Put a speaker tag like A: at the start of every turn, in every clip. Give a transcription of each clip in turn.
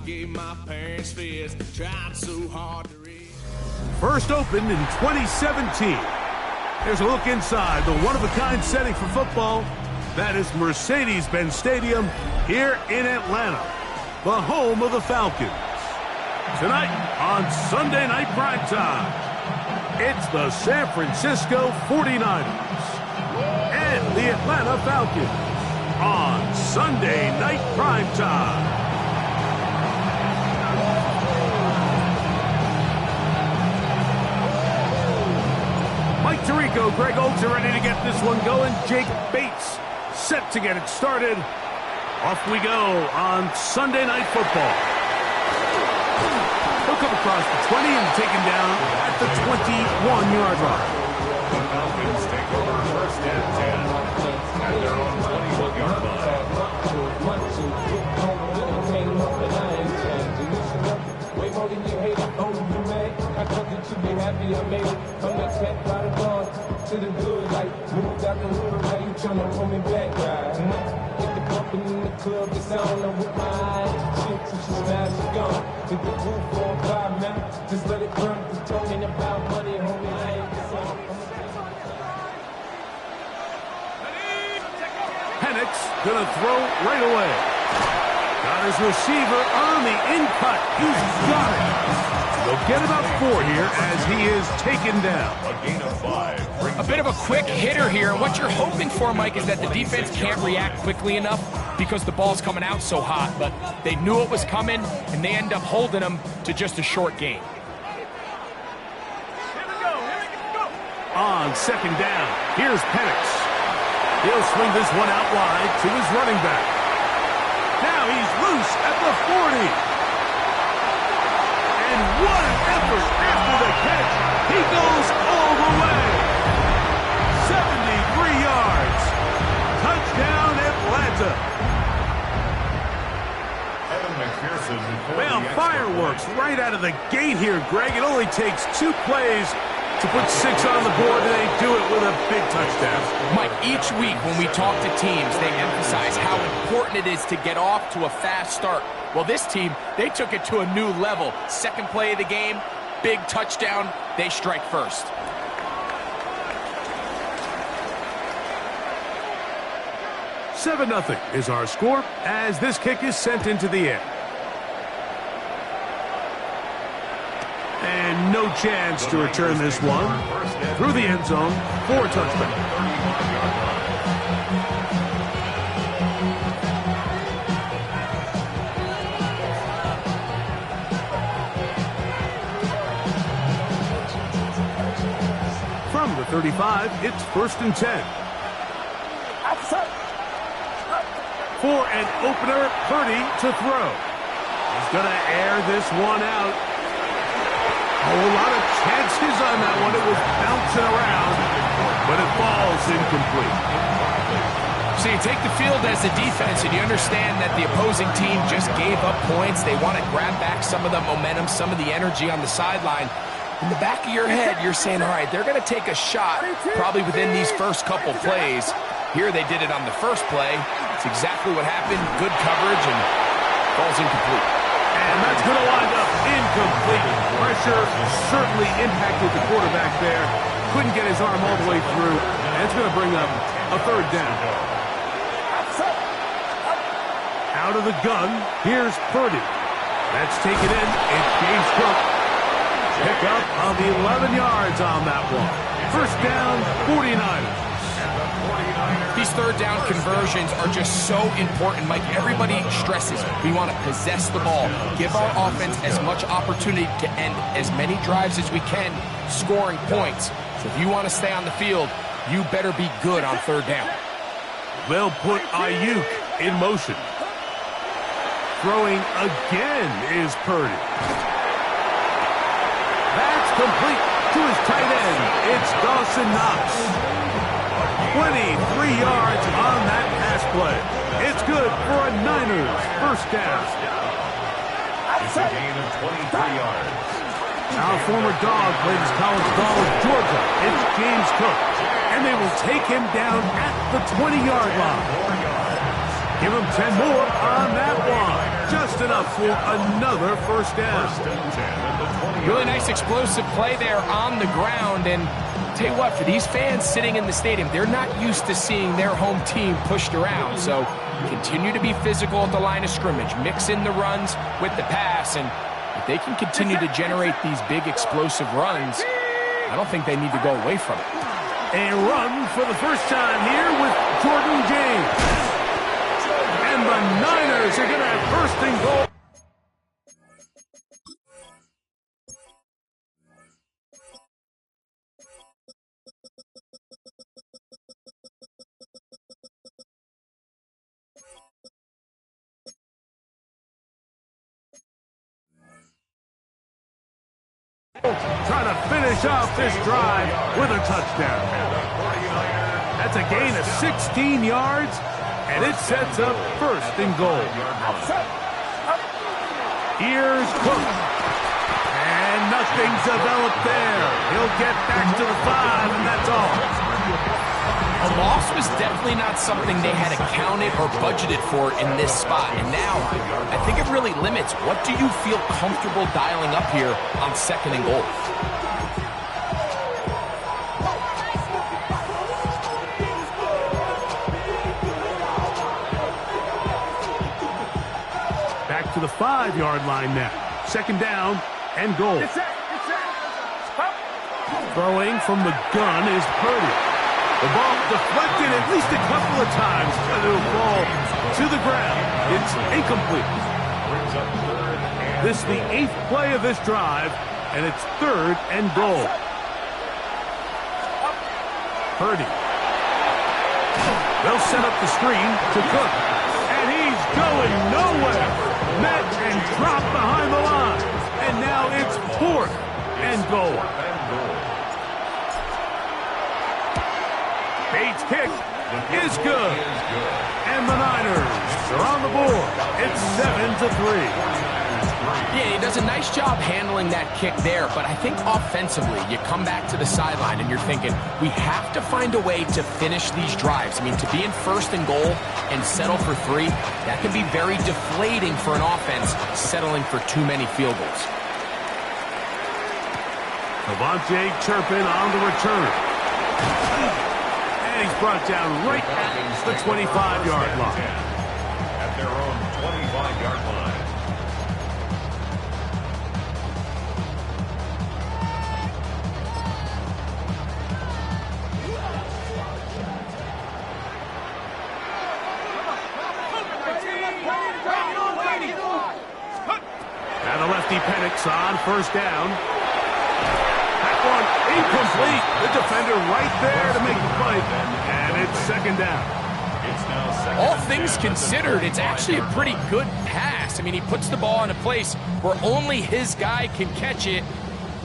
A: gave my parents fears, tried so hard to read.
B: First opened in 2017. There's a look inside the one-of-a-kind setting for football. That is Mercedes-Benz Stadium here in Atlanta, the home of the Falcons. Tonight on Sunday Night Primetime, it's the San Francisco 49ers and the Atlanta Falcons on Sunday Night Primetime. Mike Tirico, Greg Oates are ready to get this one going. Jake Bates set to get it started. Off we go on Sunday Night Football. He'll come across the 20 and taken down at the 21-yard line.
C: The Falcons take over first and 10 at their own 21-yard line. Way more than you hate, oh, you mad? I told you to be happy, I made it. From the cat by the bar to the good, like moved out the hood, now you tryna pull me back, right? Get the bumping in the club, it's on, I'm with my eyes. Shit, till she smash, she gone. Hit the roof for a 5 minutes, just let it burn. If you're talking about money, homie, I ain't the song.
B: Penix gonna throw right away. Got his receiver on the in-cut. He's got it. They'll get about 4 here as he is taken down.
C: A gain of 5.
D: A bit of a quick hitter here. And what you're hoping for, Mike, is that the defense can't react quickly enough because the ball's coming out so hot. But they knew it was coming, and they end up holding them to just a short gain.
B: On second down, here's Penix. He'll swing this one out wide to his running back. Now he's loose at the 40. And what an effort after the catch. He goes all the way. 73 yards. Touchdown, Atlanta.
C: Evan McPherson.
B: Well, fireworks right out of the gate here, Greg. It only takes 2 plays to put 6 on the board, and they do it with a big touchdown.
D: Mike, each week when we talk to teams, they emphasize how important it is to get off to a fast start. Well, this team, they took it to a new level. Second play of the game, big touchdown, they strike first.
B: Seven 0 is our score as this kick is sent into the air. And no chance to return this one through the end zone for a touchdown. From the 35, it's 1st and 10. For an opener, Purdy to throw. He's going to air this one out. A lot of chances on that one. It was bouncing around, but it falls incomplete.
D: So you take the field as a defense, and you understand that the opposing team just gave up points. They want to grab back some of the momentum, some of the energy on the sideline. In the back of your head, you're saying, all right, they're going to take a shot probably within these first couple plays. Here they did it on the first play. It's exactly what happened. Good coverage, and falls incomplete.
B: And that's going to wind up incomplete. Pressure certainly impacted the quarterback there. Couldn't get his arm all the way through. And it's going to bring up a 3rd down. Out of the gun, here's Purdy. That's taken in. It's James Cook. Pick up of 11 yards on that one. First down, 49ers.
D: These 3rd down conversions are just so important, Mike. Everybody stresses we want to possess the ball, give our offense as much opportunity to end as many drives as we can, scoring points. So if you want to stay on the field, you better be good on 3rd down.
B: They'll put Ayuk in motion. Throwing again is Purdy. That's complete to his tight end. It's Dawson Knox. 23 yards on that pass play. It's good for a Niners first down.
C: It's a gain of 23 yards.
B: Our former dog played his college ball at Georgia. It's James Cook. And they will take him down at the 20-yard line. Give him 10 more on that one. just enough for another first down.
D: Really nice explosive play there on the ground. And tell you what, for these fans sitting in the stadium, they're not used to seeing their home team pushed around. So continue to be physical at the line of scrimmage. Mix in the runs with the pass. And if they can continue to generate these big explosive runs, I don't think they need to go away from it.
B: A run for the first time here with Jordan James. And the Niners are going to have first and goal. Trying to finish off this drive with a touchdown. That's a gain of 16 yards, and it sets up first and goal. Here's Cook. And nothing's developed there. He'll get back to the 5, and that's all.
D: A loss was definitely not something they had accounted or budgeted for in this spot. And now, I think it really limits what do you feel comfortable dialing up here on second and goal.
B: Back to the 5-yard line now. Second down and goal. Throwing from the gun is Purdy. The ball deflected at least a couple of times, but it'll fall to the ground. It's incomplete. This is the 8th play of this drive, and it's third and goal. Purdy. They'll set up the screen to Cook, and he's going nowhere. Met and dropped behind the line, and now it's fourth and goal. Bates' kick is good. And the Niners are on the board. It's 7-3.
D: Yeah, he does a nice job handling that kick there, but I think offensively, you come back to the sideline and you're thinking, we have to find a way to finish these drives. I mean, to be in first and goal and settle for 3, that can be very deflating for an offense settling for too many field goals.
B: Devontae Turpin on the return. And he's brought down right at the 25-yard line.
E: At their own 25-yard line.
B: And the lefty Penix on first down. Incomplete. The defender right there to make the play. And it's second down.
D: All things considered, it's actually a pretty good pass. I mean, he puts the ball in a place where only his guy can catch it.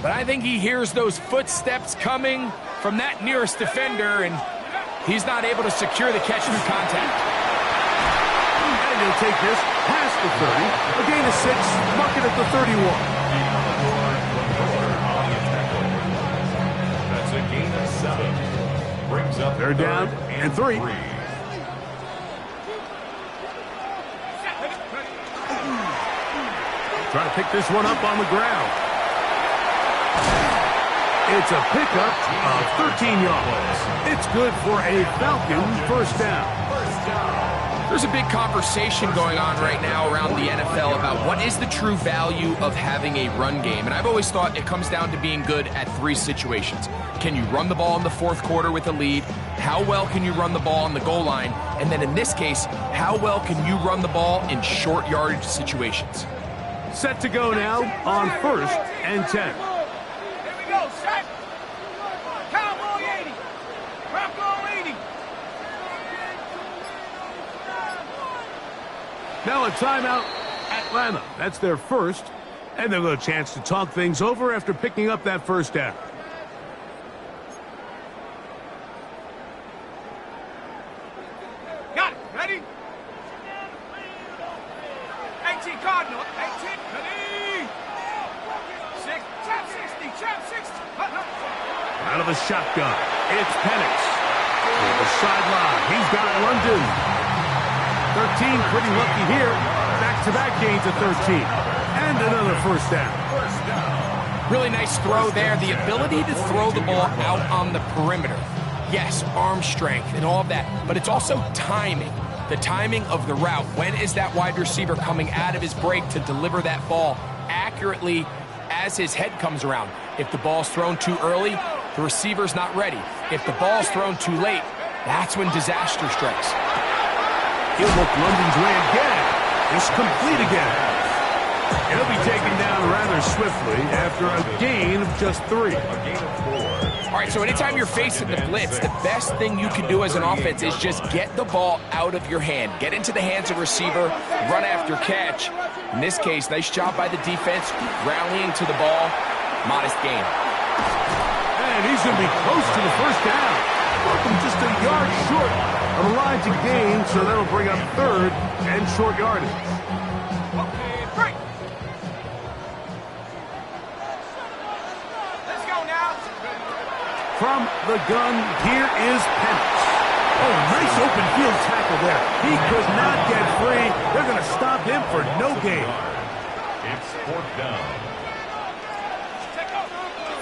D: But I think he hears those footsteps coming from that nearest defender, and he's not able to secure the catch through contact.
B: And he'll take this past the 30. A gain of 6, mark it at the 31.
E: Gain of 7. Brings up
B: they're down and 3. Trying to pick this one up on the ground. It's a pickup of 13 yards. It's good for a Falcon first down.
D: There's a big conversation going on right now around the NFL about what is the true value of having a run game. And I've always thought it comes down to being good at 3 situations. Can you run the ball in the 4th quarter with a lead? How well can you run the ball on the goal line? And then in this case, how well can you run the ball in short yardage situations?
B: Set to go now on 1st and 10.
F: Here we go, set. Cowboy 80. Bronco 80.
B: Now a timeout, Atlanta. That's their first, and they'll get a chance to talk things over after picking up that first down.
F: Got it. Ready? 18 Cardinal. 18. Ready. 6. Trap 60. Trap 60.
B: Out of the shotgun, it's Penix. To the sideline, he's got London. 13 pretty lucky here. Back-to-back gains of 13. And another first down.
D: Really nice throw there. The ability to throw the ball out on the perimeter. Yes, arm strength and all of that, but it's also timing. The timing of the route. When is that wide receiver coming out of his break to deliver that ball accurately as his head comes around? If the ball's thrown too early, the receiver's not ready. If the ball's thrown too late, that's when disaster strikes.
B: He'll look London's way again. It's complete again. He'll be taken down rather swiftly after a gain of just 3.
D: All right, so anytime you're facing the blitz, the best thing you can do as an offense is just get the ball out of your hand. Get into the hands of receiver, run after catch. In this case, nice job by the defense, rallying to the ball. Modest gain.
B: And he's going to be close to the first down. Welcome just a yard short of the line to gain, so that'll bring up 3rd and short yardage. From the gun, here is Penix. Oh, nice open field tackle there. He could not get free. They're going to stop him for no gain.
E: It's 4th down.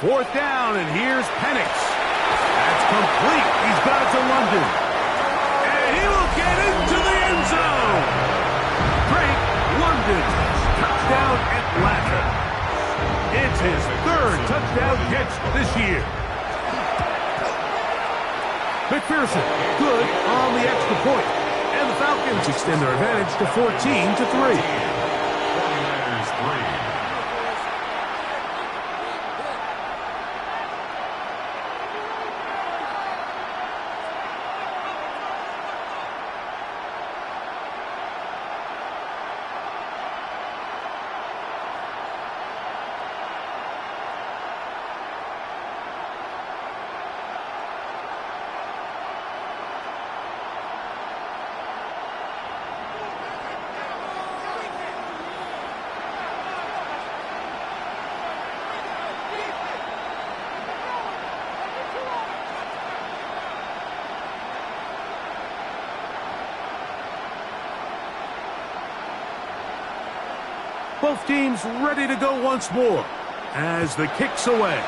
B: 4th down, and here's Penix. That's complete. He's got it to London. And he will get into the end zone. Drake London, touchdown Atlanta. It's his 3rd touchdown catch this year. McPherson, good on the extra point. And the Falcons extend their advantage to 14-3.
E: 49ers 3.
B: Both teams ready to go once more as the kick's away.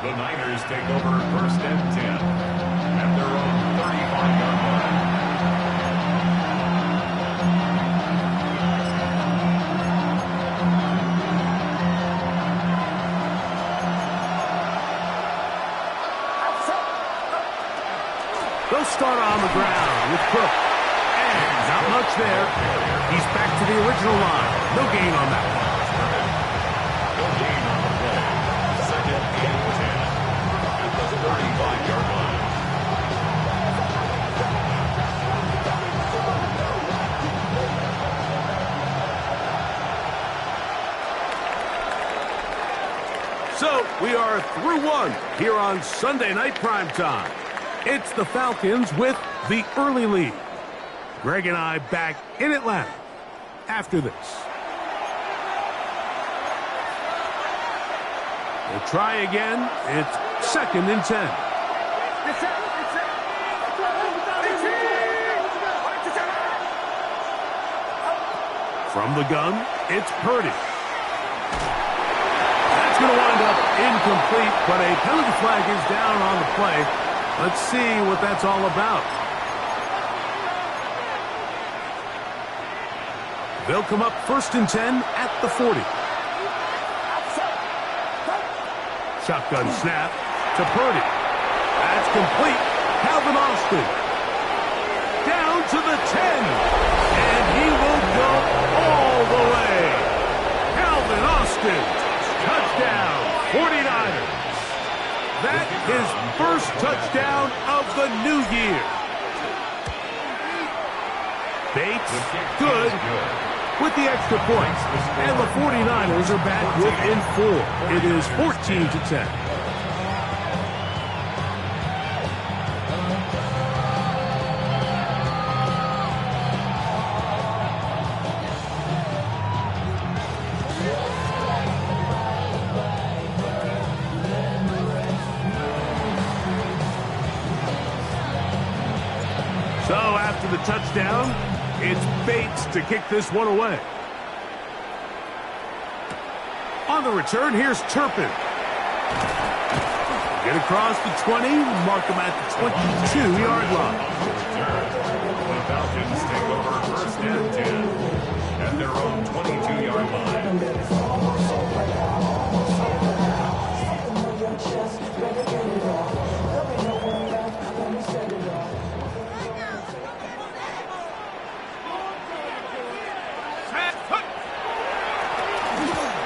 E: The Niners take over 1st and 10 at their own 35-yard line.
B: They'll start on the ground with Cook. Not much there. He's back to the original line. No gain on that one.
E: No gain on the play. 2nd and 10 at the 35-yard line.
B: So we are through 1 here on Sunday Night Primetime. It's the Falcons with the early lead. Greg and I back in Atlanta after this. We'll try again. It's 2nd and 10. From the gun, it's Purdy. That's going to wind up incomplete, but a penalty flag is down on the play. Let's see what that's all about. They'll come up 1st and 10 at the 40. Shotgun snap to Purdy. That's complete. Calvin Austin. Down to the 10. And he will go all the way. Calvin Austin. Touchdown. 49ers. That is first touchdown of the new year. Bates, good, with the extra point. And the 49ers are back within 4. It is 14-10. So the touchdown. It's Bates to kick this one away. On the return, here's Turpin. Get across the 20, mark him at the 22-yard line.
E: The Falcons take over first and 10 at their own 22-yard line.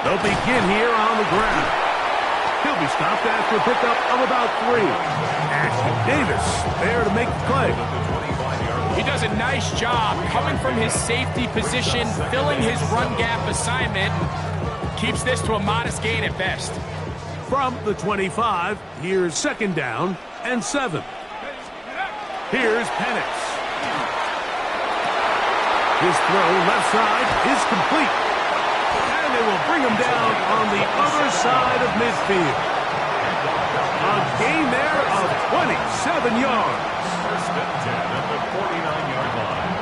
B: They'll begin here on the ground. He'll be stopped after a pickup of about 3. Ashley Davis there to make the play.
D: He does a nice job coming from his safety position, filling his run gap assignment, keeps this to a modest gain at best.
B: From the 25, here's second down and 7. Here's Penix. His throw left side is complete. And they will bring him down on the other side of midfield. A gain there of 27 yards.
E: First and 10 at the 49-yard line.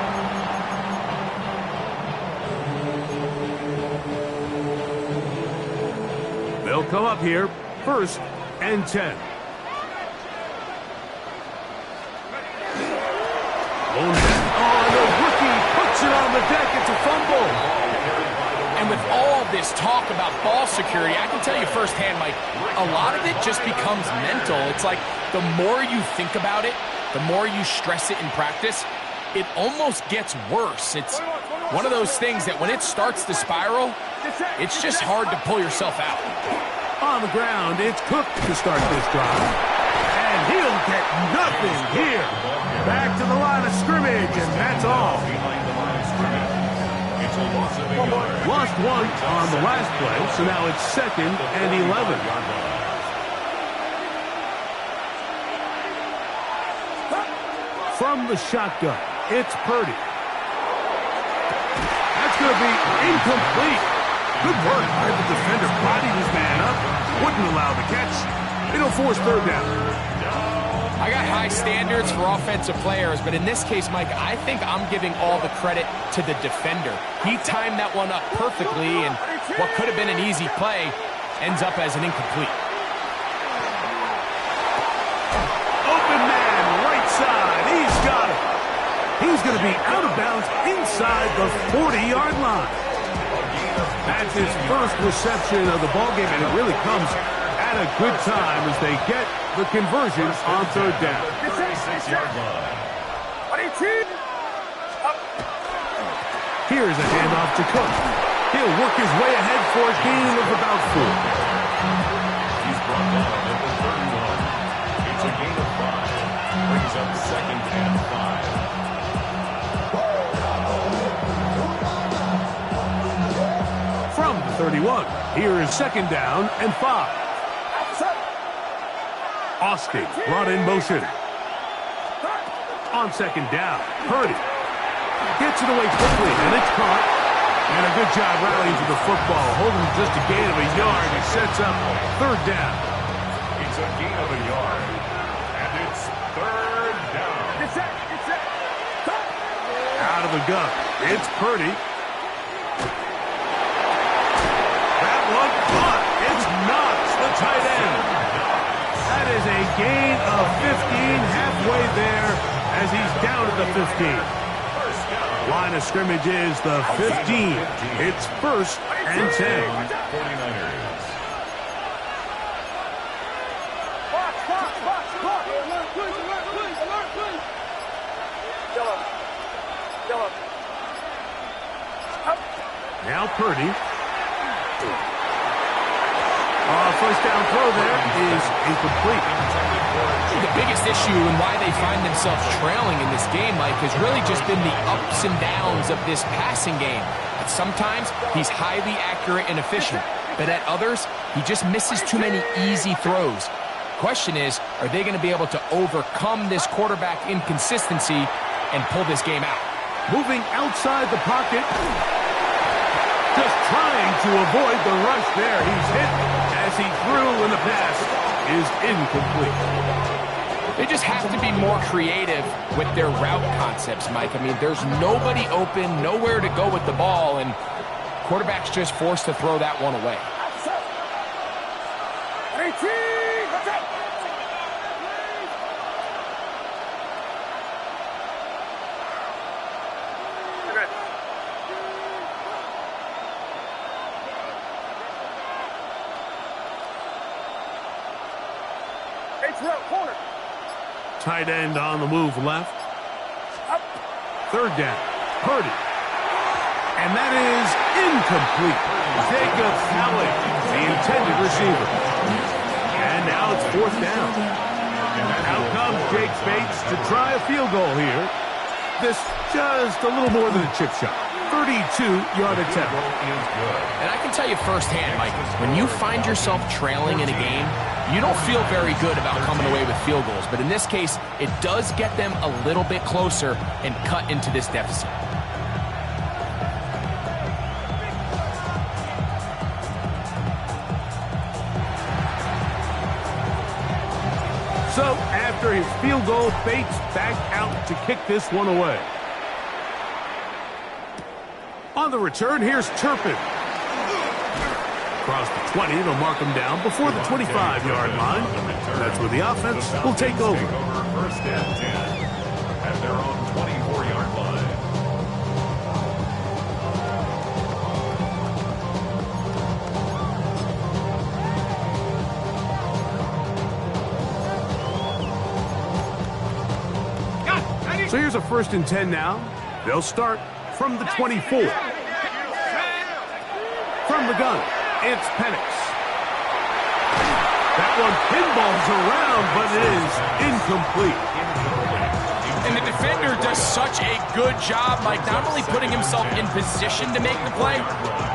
B: They'll come up here, first and 10. Oh, the rookie puts it on the deck. It's a fumble.
D: And with all this talk about ball security, I can tell you firsthand, Mike, a lot of it just becomes mental. It's like the more you think about it, the more you stress it in practice, it almost gets worse. It's one of those things that when it starts to spiral, it's just hard to pull yourself out.
B: On the ground, it's Cook to start this drive. And he'll get nothing here. Back to the line of scrimmage, and that's all.
E: Behind the line of scrimmage. It's a loss of a yard.
B: Lost one on the last play, so now it's second and 11. From the shotgun, it's Purdy. That's going to be incomplete. Good work by the defender. Bodied his man up. Wouldn't allow the catch. It'll force third down.
D: I got high standards for offensive players, but in this case, Mike, I think I'm giving all the credit to the defender. He timed that one up perfectly, and what could have been an easy play ends up as an incomplete.
B: Open man, right side. He's got it. He's going to be out of bounds inside the 40-yard line. That's his first reception of the ballgame, and it really comes at a good time as they get the conversion on third down.
E: 36-yard line.
B: Here's a handoff to Cook. He'll work his way ahead for a gain of about 4.
E: He's brought down at the 31. It's a gain of 5. Brings up second and 5.
B: From the 31, here is second down and 5. Austin brought in motion. On second down, Purdy gets it away quickly, and it's caught. And a good job rallying to the football, holding just a gain of a yard. He sets up third down.
E: It's a gain of a yard, and it's third down.
B: Out of the gun, it's Purdy. That one caught. It's Knox, the tight end. That is a gain of 15 halfway there as he's down at the 15. Line of scrimmage is the 15. It's first and 10.
E: 49ers.
B: Now Purdy. First down throw there is incomplete.
D: The biggest issue and why they find themselves trailing in this game, Mike, has really just been the ups and downs of this passing game. At sometimes, he's highly accurate and efficient, but at others, he just misses too many easy throws. Question is, are they going to be able to overcome this quarterback inconsistency and pull this game out?
B: Moving outside the pocket. Just trying to avoid the rush there. He's hit as he threw, and the pass is incomplete.
D: They just have to be more creative with their route concepts, Mike. I mean, there's nobody open, nowhere to go with the ball, and quarterback's just forced to throw that one away.
B: Tight end on the move left. Third down. Purdy. And that is incomplete. Jacob Howard, the intended receiver. And now it's fourth down. Out comes Jake Bates to try a field goal here. This just a little more than a chip shot. 32-yard attempt.
D: And I can tell you firsthand, Mike, when you find yourself trailing in a game, you don't feel very good about coming away with field goals. But in this case, it does get them a little bit closer and cut into this deficit.
B: So after his field goal, Bates back out to kick this one away. On the return, here's Turpin. Across the 20, they'll mark him down before the 25-yard line. That's where the offense will take over.
E: First and 10 at their own 24-yard line.
B: So here's a 1st and 10 now. They'll start from the 24. From the gun, it's Penix. That one pinballs around, but it is incomplete.
D: And the defender does such a good job, like not only putting himself in position to make the play,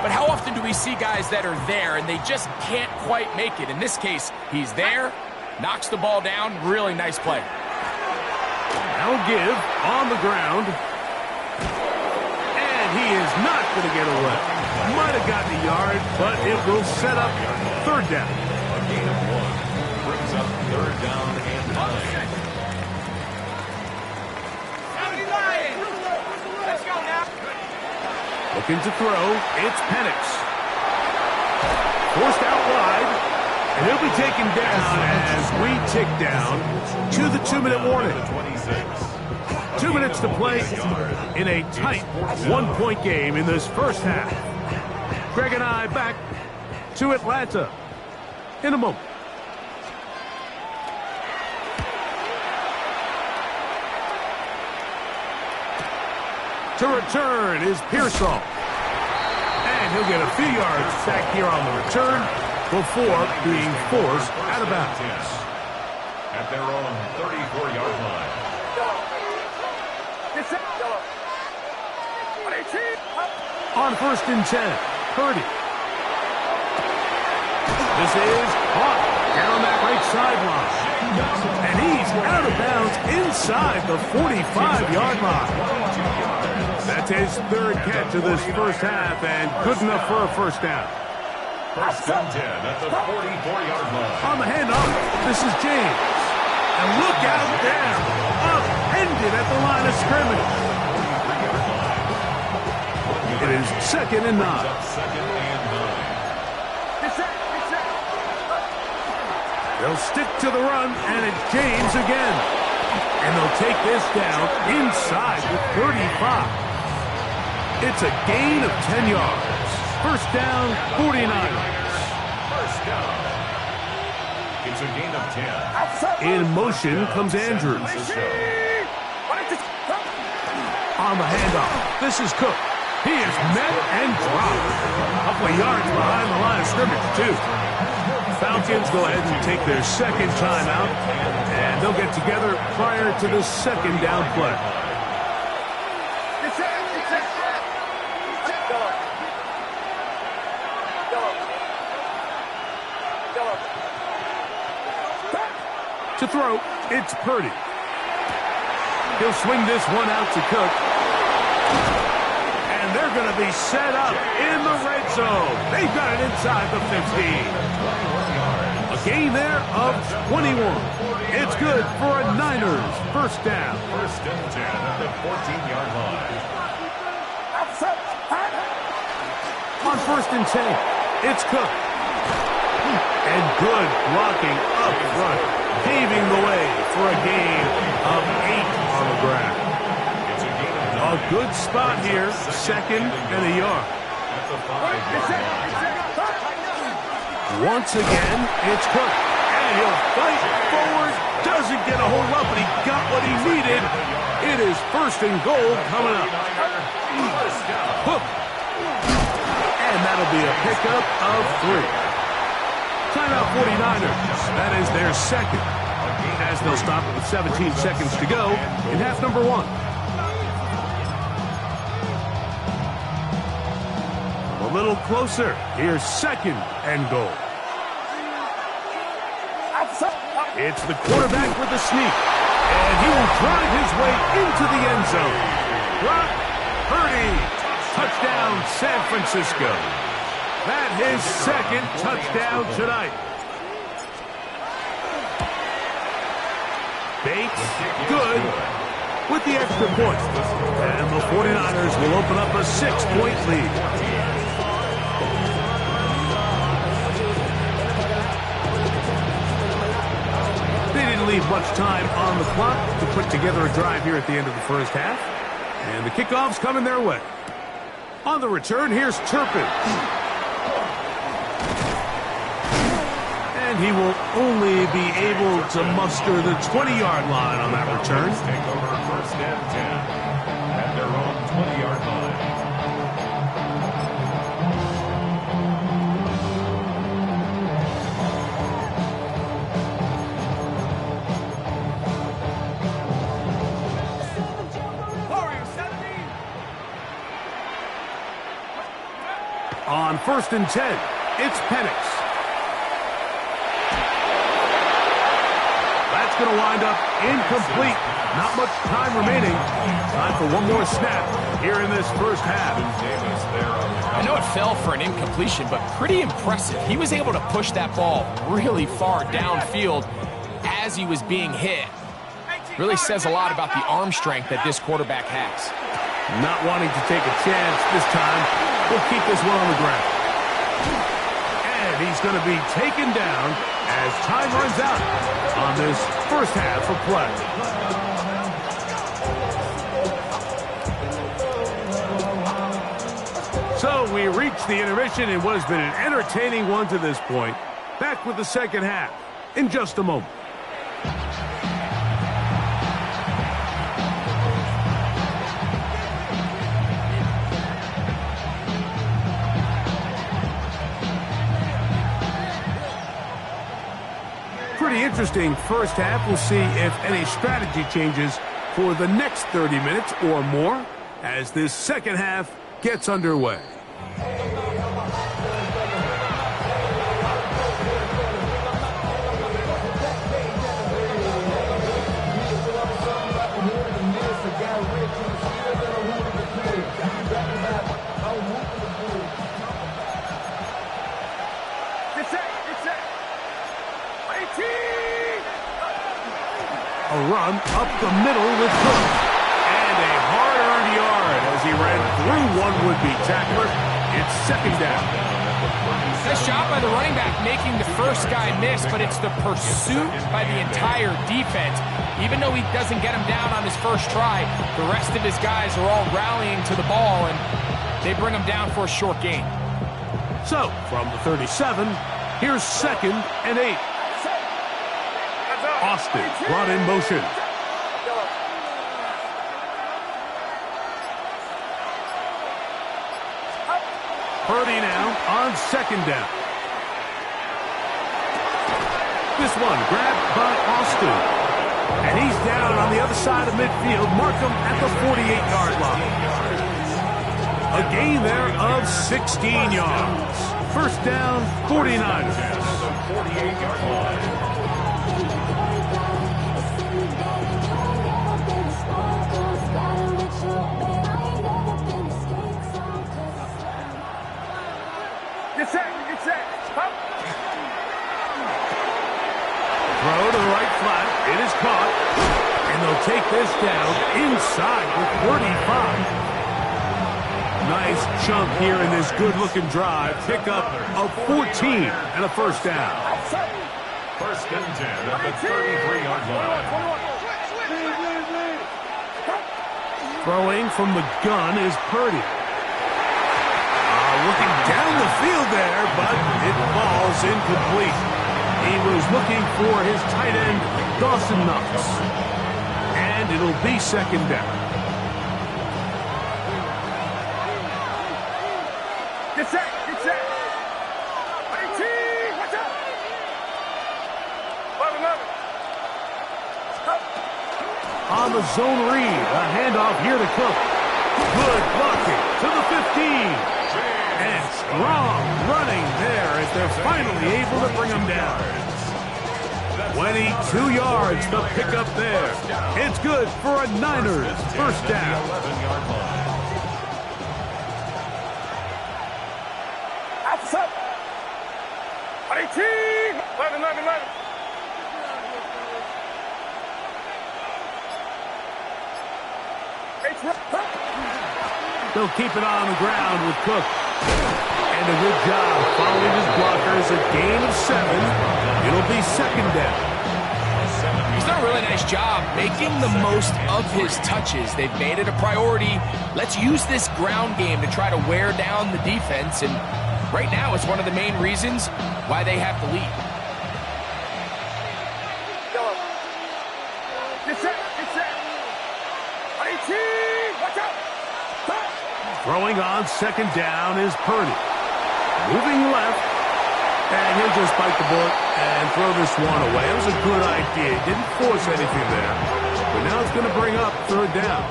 D: but how often do we see guys that are there and they just can't quite make it? In this case, he's there, knocks the ball down, really nice play.
B: Now give on the ground. And he is not going to get away. Might have gotten a yard, but it will set up third down.
E: A gain of 1 brings up third down and 9.
F: Let's go now.
B: Looking to throw, it's Penix. Forced out wide, and he'll be taken down as we tick down to the 2-minute warning. 2 minutes to play in a tight 1-point game in this first half. Greg and I back to Atlanta in a moment. To return is Pearsall. And he'll get a few yards back here on the return before being forced out of bounds.
E: At their own 34-yard line.
B: On 1st and 10, Purdy. This is caught down that right sideline. And he's out of bounds inside the 45-yard line. That's his third catch of this first half and good enough for a first down.
E: 1st and 10 at the 44-yard line.
B: On the handoff, this is James. And look out there, upended at the line of scrimmage. It is 2nd and 9. They'll stick to the run, and it's James again. And they'll take this down inside the 35. It's a gain of 10 yards. First down, 49ers.
E: First down. It's a gain of 10.
B: In motion comes Andrews. On the handoff, this is Cook. He is met and dropped. A couple of yards behind the line of scrimmage, too. Falcons go ahead and take their second timeout, and they'll get together prior to the second down play. To throw, it's Purdy. He'll swing this one out to Cook. And they're going to be set up in the red zone. They've got it inside the 15. A gain there of 21. It's good for a Niners first down.
E: First and 10 at the 14-yard line.
B: On first and 10, it's Cook. And good blocking up front, paving the way for a gain of 8 on the ground.
E: It's a gain of
B: A good spot here, second and a yard.
E: at the 5-yard line.
B: Once again, it's Cook. And he'll fight forward. Doesn't get a hold up, but he got what he needed. It is first and goal coming up. Hook. And that'll be a pickup of 3. Timeout 49ers. That is their second. As they'll stop it with 17 seconds to go in half number 1. A little closer. Here's second and goal. It's the quarterback with the sneak. And he will drive his way into the end zone. Brock Purdy. Touchdown, San Francisco. That his second touchdown tonight. Bates, good, with the extra point. And the 49ers will open up a 6-point lead. They didn't leave much time on the clock to put together a drive here at the end of the first half. And the kickoff's coming their way. On the return, here's Turpin. And he will only be able to muster the 20-yard line on that return.
E: Take over first and 10 at their own 20-yard line.
B: On first and 10, it's Penix. That's going to wind up incomplete. Not much time remaining. Time for one more snap here in this first half.
D: I know it fell for an incompletion, but pretty impressive. He was able to push that ball really far downfield as he was being hit. Really says a lot about the arm strength that this quarterback has.
B: Not wanting to take a chance this time. We'll keep this one on the ground. And he's going to be taken down as time runs out on this first half of play. So we reach the intermission in what has been an entertaining one to this point. Back with the second half in just a moment. Pretty interesting first half. We'll see if any strategy changes for the next 30 minutes or more as this second half gets underway. A run up the middle with Cook. And a hard-earned yard as he ran through one would-be tackler. It's second down.
D: Nice job by the running back making the first guy miss, but it's the pursuit by the entire defense. Even though he doesn't get him down on his first try, the rest of his guys are all rallying to the ball, and they bring him down for a short gain.
B: So, from the 37, here's second and 8. Austin brought in motion. Purdy now on second down. This one grabbed by Austin. And he's down on the other side of midfield. Mark him at the 48-yard line. A gain there of 16 yards. First down, 49ers.
E: 48-yard line.
B: Throw to the right flat. It is caught, and they'll take this down inside with 35. Nice chunk here in this good-looking drive. Pickup of 14 and a first down.
E: First and 10 at the 33-yard line.
B: Throwing from the gun is Purdy. Looking down the field there, but it falls incomplete. He was looking for his tight end, Dawson Knox. And it'll be second down.
F: Get set, get set. 18, watch out. 11.
B: On the zone read, a handoff here to Cook. Good blocking to the 15. And strong running there as they're finally able to bring him down. 22 yards to pick up there. It's good for a Niners first down.
E: 11-yard line.
F: Outside. 18. 11.
B: They'll keep it on the ground with Cook. And a good job following his blockers. A gain of 7. It'll be second down.
D: He's done a really nice job making the most of his touches. They've made it a priority. Let's use this ground game to try to wear down the defense. And right now, it's one of the main reasons why they have the lead.
F: Get set, get set. 18, watch out.
B: Throwing on second down is Purdy. Moving left. And he'll just bite the bullet and throw this one away. It was a good idea. He didn't force anything there. But now it's going to bring up third down.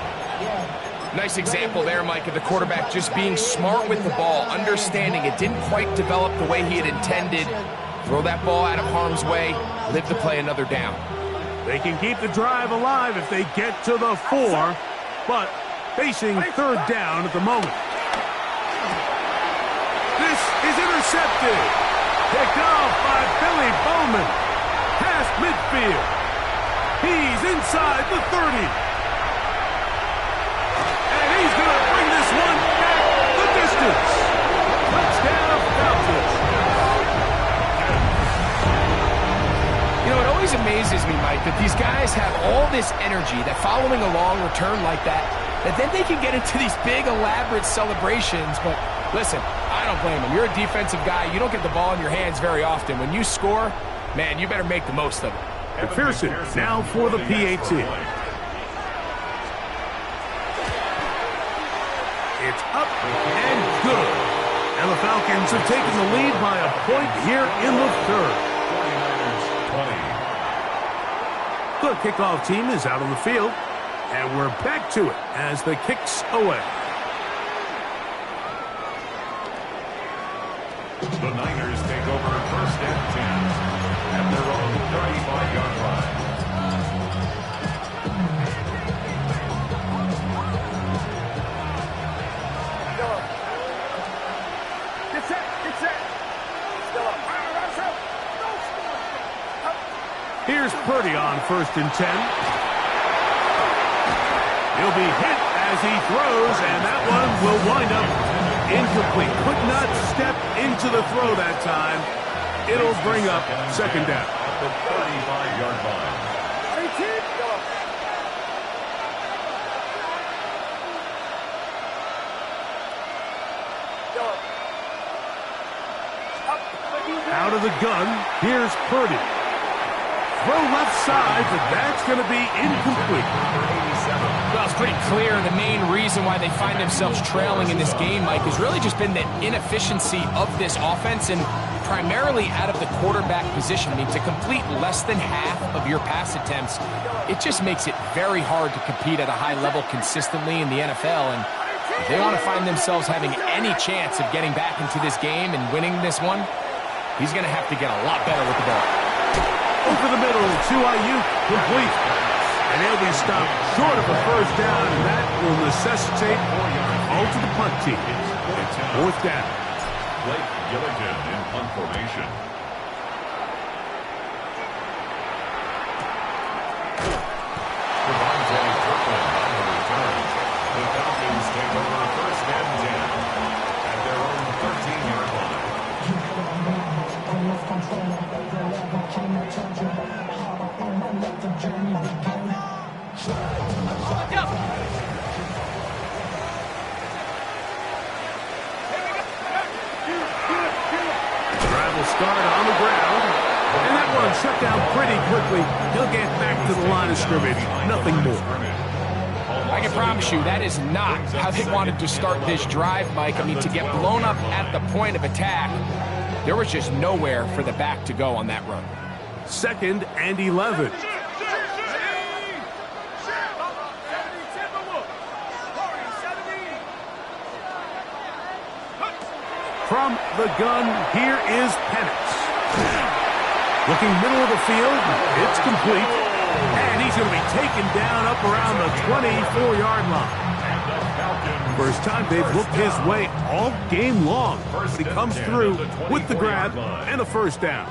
D: Nice example there, Mike, of the quarterback just being smart with the ball, understanding it didn't quite develop the way he had intended. Throw that ball out of harm's way, live to play another down.
B: They can keep the drive alive if they get to the 4, but facing third down at the moment. This is intercepted. Picked off by Billy Bowman. Past midfield. He's inside the 30. And he's going to bring this one back the distance. Touchdown, Falcons.
D: You know, it always amazes me, Mike, that these guys have all this energy, that following a long return like that then they can get into these big, elaborate celebrations. But listen, I don't blame them. You're a defensive guy. You don't get the ball in your hands very often. When you score, man, you better make the most of it.
B: McPherson now for the PAT. It's up and good. And the Falcons have taken the lead by a point here in the third.
E: 49ers 20.
B: The kickoff team is out on the field. And we're back to it as the kick's away.
E: The Niners take over first and 10 at their own 35-yard line.
F: Get set, get set.
B: Here's Purdy on first and 10. He'll be hit as he throws, and that one will wind up incomplete. Could not step into the throw that time. It'll bring up second down.
E: At the 35-yard line.
B: Out of the gun, here's Purdy. Throw left side, but that's going to be incomplete.
D: Well, it's pretty clear the main reason why they find themselves trailing in this game, Mike, has really just been the inefficiency of this offense and primarily out of the quarterback position. I mean, to complete less than half of your pass attempts, it just makes it very hard to compete at a high level consistently in the NFL. And if they want to find themselves having any chance of getting back into this game and winning this one, he's going to have to get a lot better with the ball.
B: Over the middle to Ayuk, complete. And he'll be stopped short of a first down, and that will necessitate all to the punt team. Fourth down.
E: Blake Gilligan in punt formation.
B: guard on the ground. And that one shut down pretty quickly. He'll get back to the line of scrimmage. Nothing more.
D: I can promise you that is not how they wanted to start this drive, Mike. I mean, to get blown up at the point of attack, there was just nowhere for the back to go on that run. 2nd and 11.
B: From the gun, here is Penix. Looking middle of the field, it's complete. And he's going to be taken down up around the 24-yard line. First time they've looked his way all game long. But he comes through with the grab and a first down.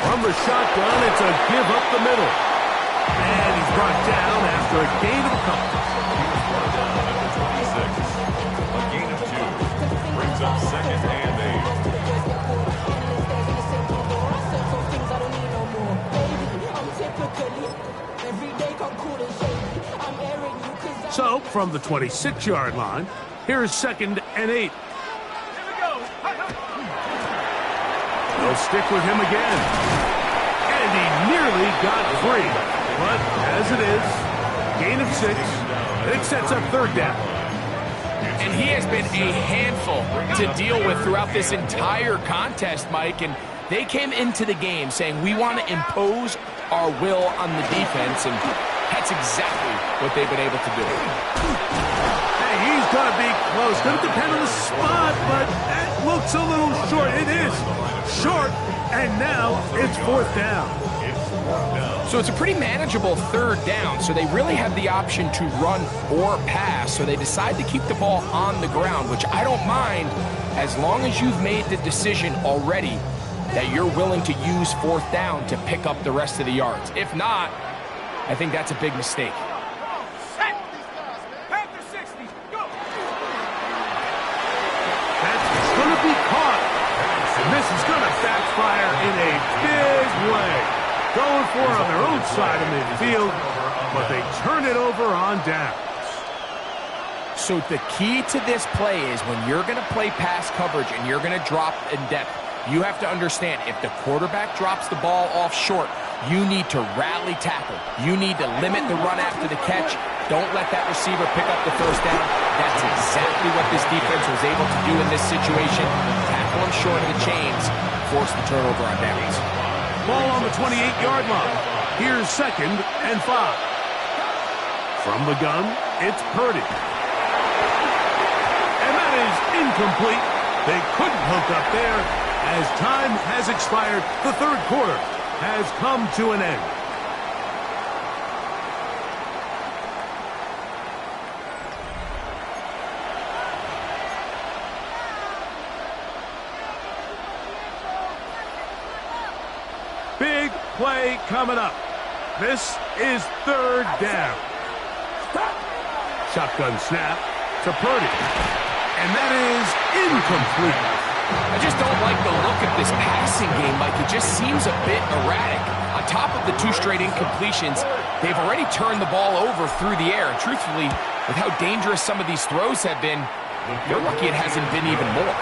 B: From the shotgun, it's a give up the middle. And he's brought down after a gain of a couple.
E: A gain of 2 brings up 2nd and
B: 8. So, from the 26-yard line, here's 2nd and 8. They'll stick with him again. And he nearly got free. But as it is, gain of 6. It sets up 3rd down.
D: And he has been a handful to deal with throughout this entire contest, Mike. And they came into the game saying, we want to impose our will on the defense. And that's exactly what they've been able to do.
B: Hey, he's going to be close. Going to depend on the spot, but that looks a little short. It is short, and now it's 4th down.
D: So it's a pretty manageable 3rd down, so they really have the option to run or pass, so they decide to keep the ball on the ground, which I don't mind as long as you've made the decision already that you're willing to use 4th down to pick up the rest of the yards. If not, I think that's a big mistake.
B: That's going to be caught, and this is going to backfire in a big way. Going for it on their own side of midfield, but they turn it over on downs.
D: So the key to this play is when you're going to play pass coverage and you're going to drop in depth, you have to understand if the quarterback drops the ball off short, you need to rally tackle. You need to limit the run after the catch. Don't let that receiver pick up the first down. That's exactly what this defense was able to do in this situation. Tackle him short of the chains, force the turnover on downs.
B: Ball on the 28-yard line. Here's 2nd and 5. From the gun, it's Purdy. And that is incomplete. They couldn't hook up there. As time has expired, the 3rd quarter has come to an end. Big play coming up. This is 3rd down. Shotgun snap to Purdy. And that is incomplete.
D: I just don't like the look of this passing game, Mike. It just seems a bit erratic. On top of the 2 straight incompletions, they've already turned the ball over through the air. And truthfully, with how dangerous some of these throws have been, they're lucky it hasn't been even more.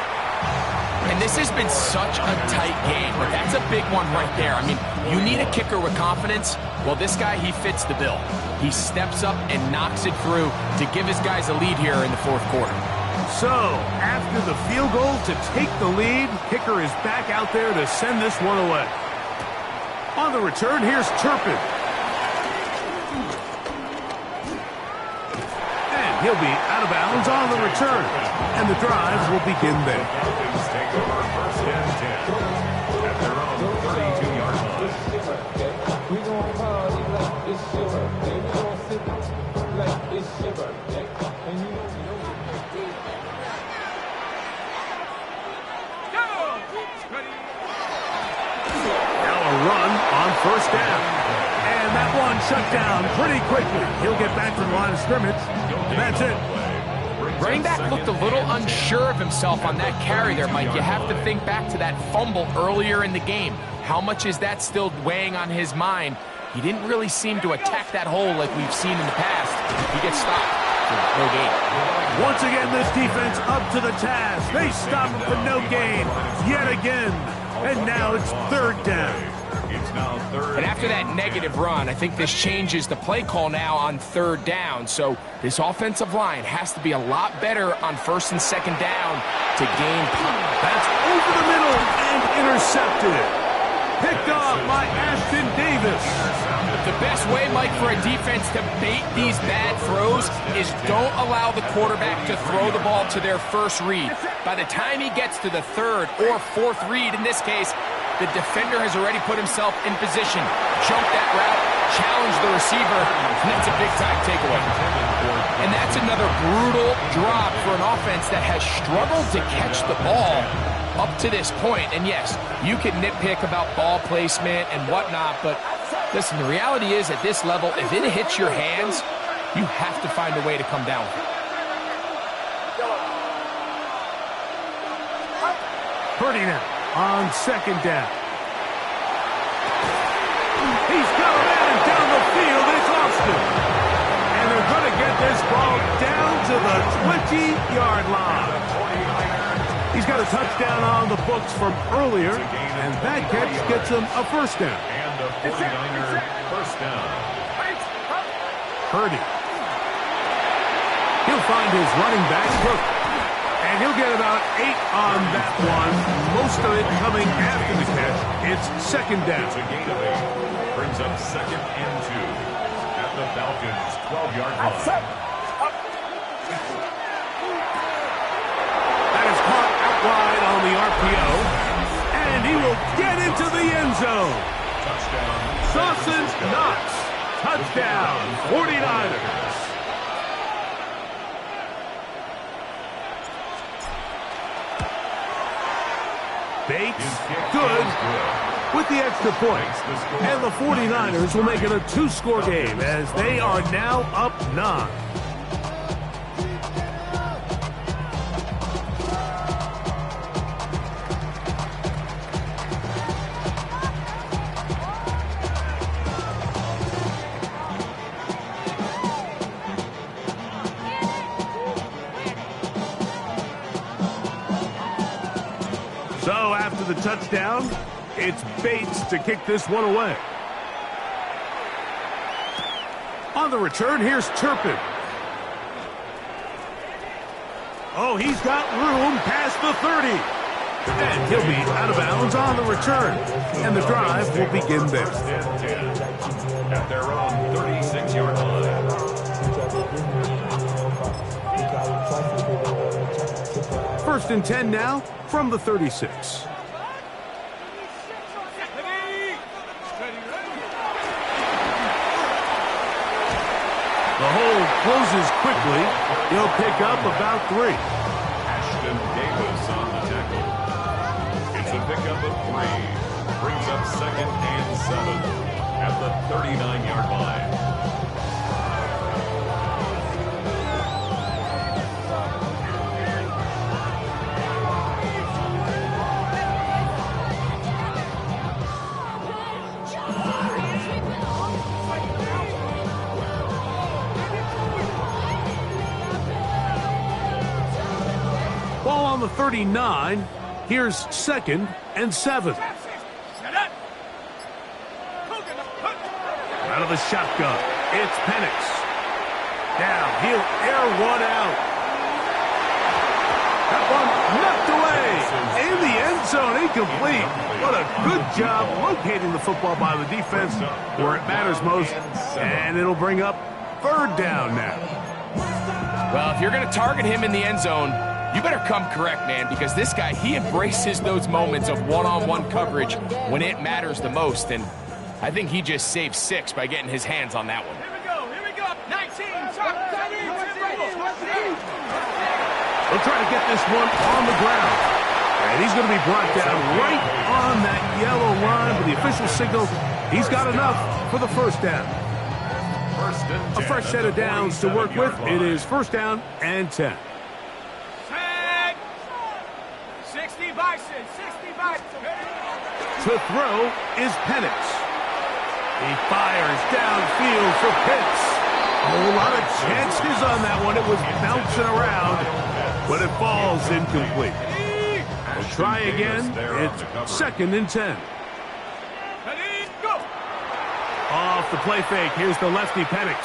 D: And this has been such a tight game, but that's a big one right there. I mean, you need a kicker with confidence. Well, this guy, he fits the bill. He steps up and knocks it through to give his guys a lead here in the 4th quarter.
B: So, after the field goal to take the lead, kicker is back out there to send this one away. On the return, here's Turpin. And he'll be out of bounds on the return. And the drive will begin there.
E: Falcons take over 1st and 10 at their own 32-yard line.
C: We gon' party like it's your birthday. We gon' sip like it's your birthday. And you know
B: Now a run on 1st down. And that one shut down pretty quickly. He'll get back to the line of scrimmage. And that's it.
D: Running back looked a little unsure of himself on that carry there, Mike. You have to think back to that fumble earlier in the game. How much is that still weighing on his mind? He didn't really seem to attack that hole like we've seen in the past. He gets stopped. for no gain.
B: Once again, this defense up to the task. They stop him for no gain yet again. And now it's third down.
E: It's now third.
D: And after that negative run, I think this changes the play call now on third down. So this offensive line has to be a lot better on first and second down to gain time.
B: That's over the middle and intercepted. Picked off by Ashton Davis.
D: The best way, Mike, for a defense to bait these bad throws is don't allow the quarterback to throw the ball to their first read. By the time he gets to the third or fourth read, in this case, the defender has already put himself in position, jumped that route, challenged the receiver, and that's a big-time takeaway. And that's another brutal drop for an offense that has struggled to catch the ball up to this point. And yes, you can nitpick about ball placement and whatnot, but listen, the reality is at this level, if it hits your hands, you have to find a way to come down with it.
B: Purdy now on second down. He's got a man down the field. It's Austin. And they're going to get this ball down to the 20-yard line. He's got a touchdown on the books from earlier, and that catch gets him a first down.
E: And a 49er first down.
B: Purdy. He'll find his running back, Cook. And he'll get about 8 on that one. Most of it coming after the catch. It's second down.
E: It's a gain of 8. Brings up second and 2 at the Falcons' 12-yard line.
B: That is caught out wide on the RPO. And he will get into the end zone.
E: Touchdown.
B: Dawson Knox. Touchdown. 49ers. Bates, good, with the extra point. And the 49ers will make it a 2-score game as they are now up 9. So after the touchdown, it's Bates to kick this one away. On the return, here's Turpin. Oh, he's got room past the 30. And he'll be out of bounds on the return. And the drive will begin there.
E: At their own 36-yard line.
B: First and 10 now from the 36. The hole closes quickly. He'll pick up about 3.
E: Ashton Davis on the tackle. It's a pickup of 3. Brings up second and 7 at the 39-yard line.
B: Ball on the 39. Here's second and 7. Out of the shotgun, it's Penix. Now he'll air one out. That one knocked away. In the end zone, incomplete. What a good job locating the football by the defense where it matters most. And it'll bring up third down now.
D: Well, if you're going to target him in the end zone, you better come correct, man, because this guy, he embraces those moments of one-on-one coverage when it matters the most, and I think he just saved 6 by getting his hands on that one.
F: Here we go. 19.
B: They'll try to get this one on the ground. And he's going to be brought down right on that yellow line with the official signal. He's got enough for the first down. A fresh set of downs to work with. It is first down and 10.
F: 60 Bison. 60 Bison.
B: To throw is Penix. He fires downfield for Pitts. Oh, a lot of chances on that one. It was bouncing around, but it falls incomplete. We'll try again. It's 2nd and 10.
F: Ready, go.
B: Off the play fake. Here's the lefty Penix.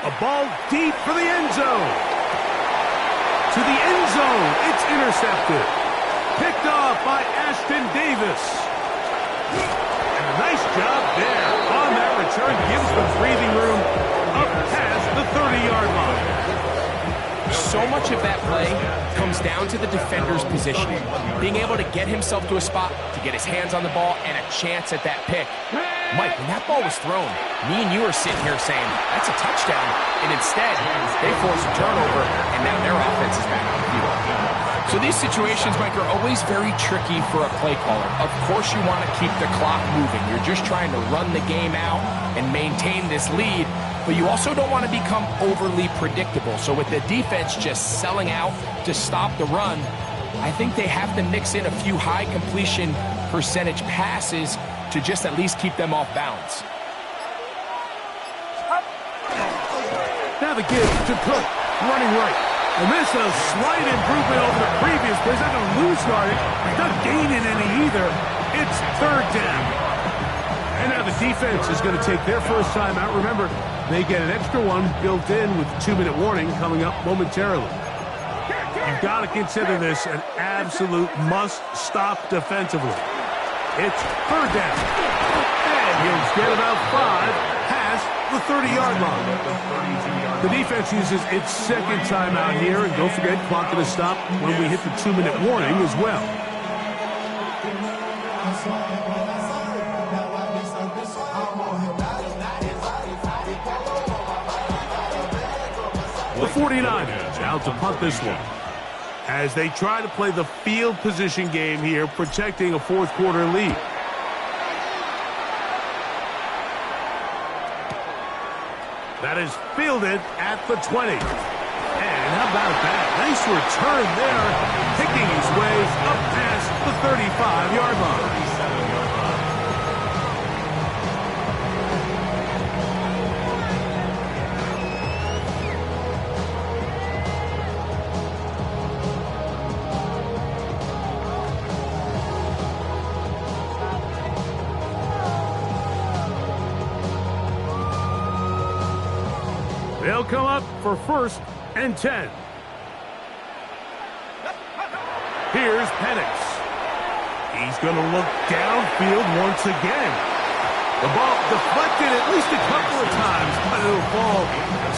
B: A ball deep for the end zone. To the end zone. It's intercepted. Picked off by Ashton Davis. And a nice job there on that return. Gives them breathing room up past the 30-yard line.
D: So much of that play comes down to the defender's positioning. Being able to get himself to a spot, to get his hands on the ball, and a chance at that pick. Mike, when that ball was thrown, me and you are sitting here saying, that's a touchdown. And instead, they force a turnover, and now their offense is back on the field. So these situations, Mike, are always very tricky for a play caller. Of course you want to keep the clock moving. You're just trying to run the game out and maintain this lead, but you also don't want to become overly predictable. So with the defense just selling out to stop the run, I think they have to mix in a few high completion percentage passes to just at least keep them off balance.
B: Now the give to Cook, running right. And this is a slight improvement over the previous play. He's not going to lose yardage. He's not gaining any either. It's 3rd down. And now the defense is going to take their first time out. Remember, they get an extra one built in with the 2-minute warning coming up momentarily. You've got to consider this an absolute must-stop defensively. It's 3rd down. And he'll get about 5 past the 30-yard line. The defense uses its 2nd timeout here. And don't forget, clock going to stop when we hit the 2-minute warning as well. The 49ers out to punt this one, as they try to play the field position game here, protecting a 4th quarter lead. That is fielded at the 20. And how about that? Nice return there, picking his way up past the 35-yard line. They'll come up for 1st and 10. Here's Penix. He's going to look downfield once again. The ball deflected at least a couple of times, but it'll fall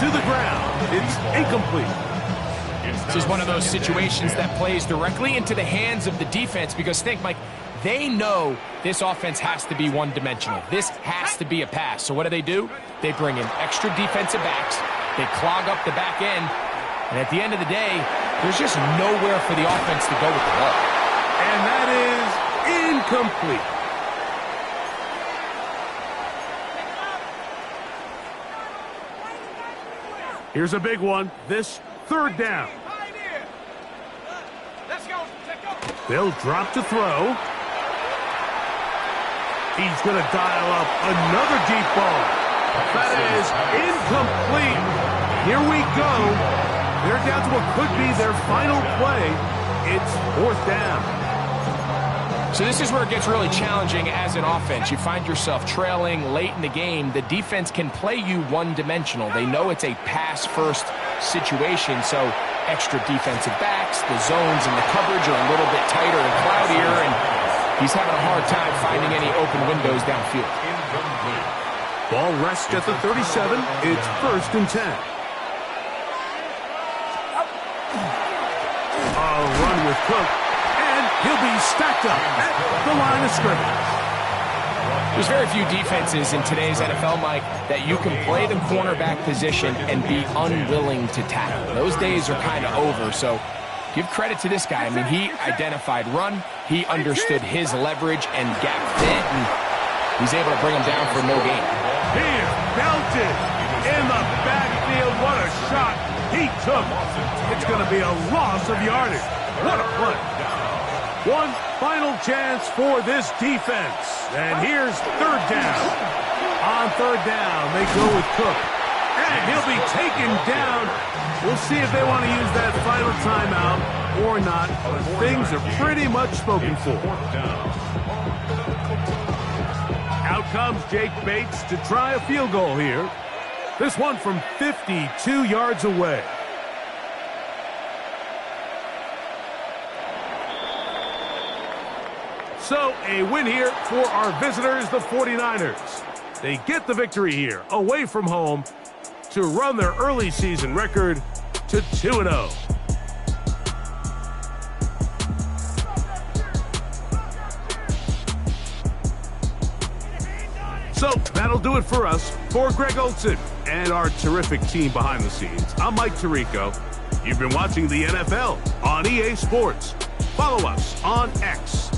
B: to the ground. It's incomplete.
D: This is one of those situations that plays directly into the hands of the defense, because think, Mike, they know this offense has to be one-dimensional. This has to be a pass. So what do? They bring in extra defensive backs. They clog up the back end. And at the end of the day, there's just nowhere for the offense to go with the ball.
B: And that is incomplete. Here's a big one. This 3rd down.
F: Let's go.
B: They'll drop to throw. He's going to dial up another deep ball. That is incomplete. Here we go. They're down to what could be their final play. It's 4th down.
D: So this is where it gets really challenging as an offense. You find yourself trailing late in the game. The defense can play you one-dimensional. They know it's a pass-first situation, so extra defensive backs, the zones and the coverage are a little bit tighter and cloudier, and he's having a hard time finding any open windows downfield.
B: Ball rests at the 37. It's 1st and 10. A run with Cook, and he'll be stacked up at the line of scrimmage.
D: There's very few defenses in today's NFL, Mike, that you can play the cornerback position and be unwilling to tackle. Those days are kind of over, so give credit to this guy. I mean, he identified run, he understood his leverage and gap fit, and he's able to bring him down for no gain.
B: He is belted in the backfield. What a shot he took. It's going to be a loss of yardage. What a play. One final chance for this defense. And here's 3rd down. On 3rd down, they go with Cook. And he'll be taken down. We'll see if they want to use that final timeout or not. But things are pretty much spoken for. Out comes Jake Bates to try a field goal here. This one from 52 yards away. So, a win here for our visitors, the 49ers. They get the victory here, away from home, to run their early season record to 2-0. So, that'll do it for us. For Greg Olson and our terrific team behind the scenes, I'm Mike Tirico. You've been watching the NFL on EA Sports. Follow us on X